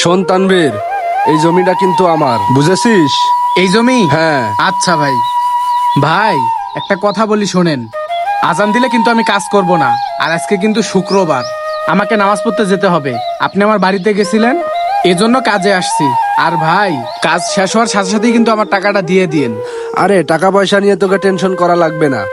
শোন তানভীর, এই জমিটা কিন্তু আমার, বুঝেছিস? এই জমি? হ্যাঁ। আচ্ছা ভাই। ভাই একটা কথা বলি শোনেন, আজান দিলে কিন্তু আমি কাজ করব না। আর আজকে কিন্তু শুক্রবার, আমাকে নামাজ পড়তে যেতে হবে। আপনি আমার বাড়িতে গেছিলেন, এজন্য কাজে আসছি। আর ভাই কাজ শেষ হওয়ার সাথে সাথেই কিন্তু আমার টাকাটা দিয়ে দিন। আরে টাকা পয়সা নিয়ে তোকে টেনশন করা লাগবে না।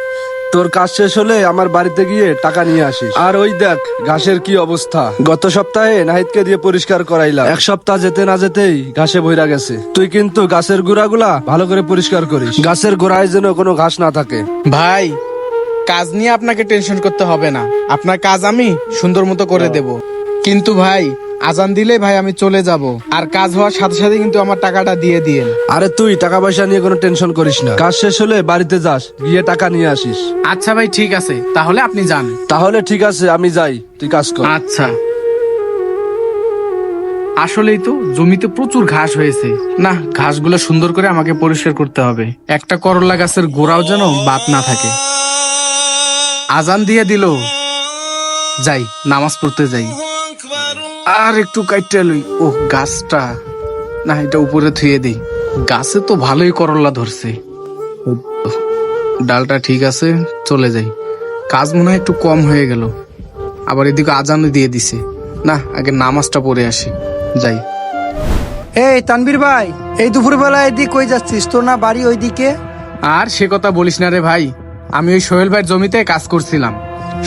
তোর কাজ শেষ হলে আমার বাড়িতে গিয়ে টাকা নিয়ে আসিস। আর ওই দেখ ঘাসের কি অবস্থা, গত সপ্তাহে নাহিদকে দিয়ে পরিষ্কার করাইলাম, এক সপ্তাহ যেতে না যেতেই ঘাসে ভইরা গেছে। তুই কিন্তু গাছের গোড়াগুলা ভালো করে পরিষ্কার করিস, গাছের গোড়ায় যেন কোনো ঘাস না থাকে। ভাই কাজ নিয়ে আপনাকে টেনশন করতে হবে না, আপনার কাজ আমি সুন্দর মতো করে দেব। কিন্তু ভাই আজান দিলে ভাই আমি চলে যাব, আর কাজ হওয়ার সাথে সাথে কিন্তু আমার টাকাটা দিয়ে দিন। আরে তুই টাকা পয়সা নিয়ে কোনো টেনশন করিস না, কাজ শেষ হলে বাড়িতে যাস, গিয়ে টাকা নিয়ে আসিস। আচ্ছা ভাই ঠিক আছে, তাহলে আপনি যান। তাহলে ঠিক আছে, আমি যাই, তুই কাজ কর। আচ্ছা। আসলেই তো জমিতে প্রচুর ঘাস হয়েছে, না ঘাসগুলো সুন্দর করে আমাকে পরিষ্কার করতে হবে। একটা করলা গাছের গোড়াও যেন বাদ না থাকে। আজান দিয়ে দিল, যাই নামাজ পড়তে যাই। আর একটু কাইটে লই। ও গাছটা, না এটা উপরে থুয়ে দেই। গাছে তো ভালোই করলা ধরছে, ডালটা ঠিক আছে, চলে যাই। কাজ মনে হয় একটু কম হয়ে গেল, আবার এদিকে আজানও দিয়ে দিছে। না আগে নামাজটা পড়ে আসি, যাই। এই তানভীর ভাই, এই দুপুরবেলা এদিক কই যাচ্ছিস? তোর না বাড়ি ওইদিকে? আর সে কথা বলিস না রে ভাই, আমি ওই সোহেল ভাইয়ের জমিতে কাজ করছিলাম।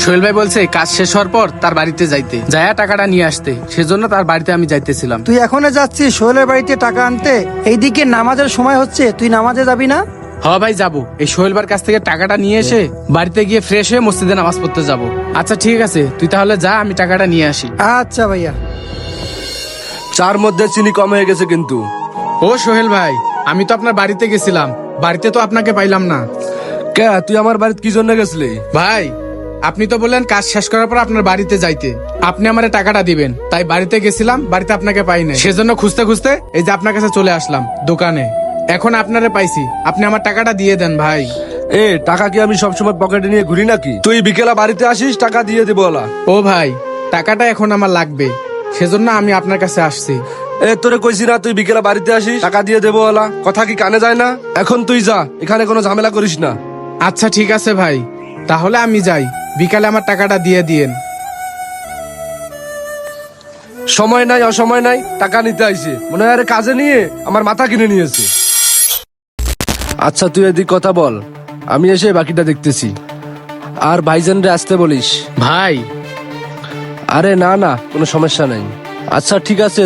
সোহেল ভাই বলছে কাজ শেষ হওয়ার পর তার বাড়িতে যাইতে, যায়া টাকাটা নিয়ে আসতে, সেজন্য তার বাড়িতে আমি যাইতেছিলাম। তুই এখনো যাচ্ছিস সোহেলের বাড়িতে টাকা আনতে? এইদিকে নামাজের সময় হচ্ছে, তুই নামাজে যাবি না? হ ভাই যাবো, এই সোহেল ভাইয়ের কাছ থেকে টাকাটা নিয়ে এসে বাড়িতে গিয়ে ফ্রেশ হয়ে মসজিদে নামাজ পড়তে যাব। আচ্ছা ঠিক আছে, তুই তাহলে যা, আমি টাকাটা নিয়ে আসি। আচ্ছা ভাইয়া। চার মধ্যে চিনি কম হয়ে গেছে কিন্তু। ও সোহেল ভাই, আমি তো আপনার বাড়িতে গেছিলাম, বাড়িতে তো আপনাকে পাইলাম না। কে, তুই আমার বাড়িতে কি জন্য গেছিলি? ভাই আপনি তো বললেন কাজ শেষ করার পর আপনার বাড়িতে যাইতে, আপনি আমারে টাকাটা দিবেন, তাই বাড়িতে গেছিলাম, বাড়িতে আপনাকে পাই নাই, সেজন্য খুঁজতে খুঁজতে এই যে আপনার কাছে চলে আসলাম দোকানে। এখন আপনারে পাইছি, আপনি আমার টাকাটা দিয়ে দেন ভাই। এ টাকা কি আমি সবসময় পকেটে নিয়ে ঘুরি নাকি? তুই বিকেলা বাড়িতে আসিস, টাকা দিয়ে দেবো ওলা। ও ভাই টাকাটা এখন আমার লাগবে, সেজন্য আমি আপনার কাছে আসছি। এ তোরে কইছি না তুই বিকেলা বাড়িতে আসিস, টাকা দিয়ে দেবো ওলা? কথা কি কানে যায় না? এখন তুই যা, এখানে কোনো ঝামেলা করিস না। আচ্ছা ঠিক আছে ভাই, তাহলে আমি যাই, বিকালে আমার টাকাটা দিয়ে দিয়েন। সময় নাই অসময় নাই, টাকা নিতে আইছে, মনে হয় আরে কাজে নিয়ে আমার মাথা কিনে নিয়েছে। আচ্ছা তুই এদিক কথা বল, আমি এসে বাকিটা দেখতেছি। আর ভাইজানরে আসতে বলিস। ভাই আরে না না, কোনো সমস্যা নাই। আচ্ছা ঠিক আছে।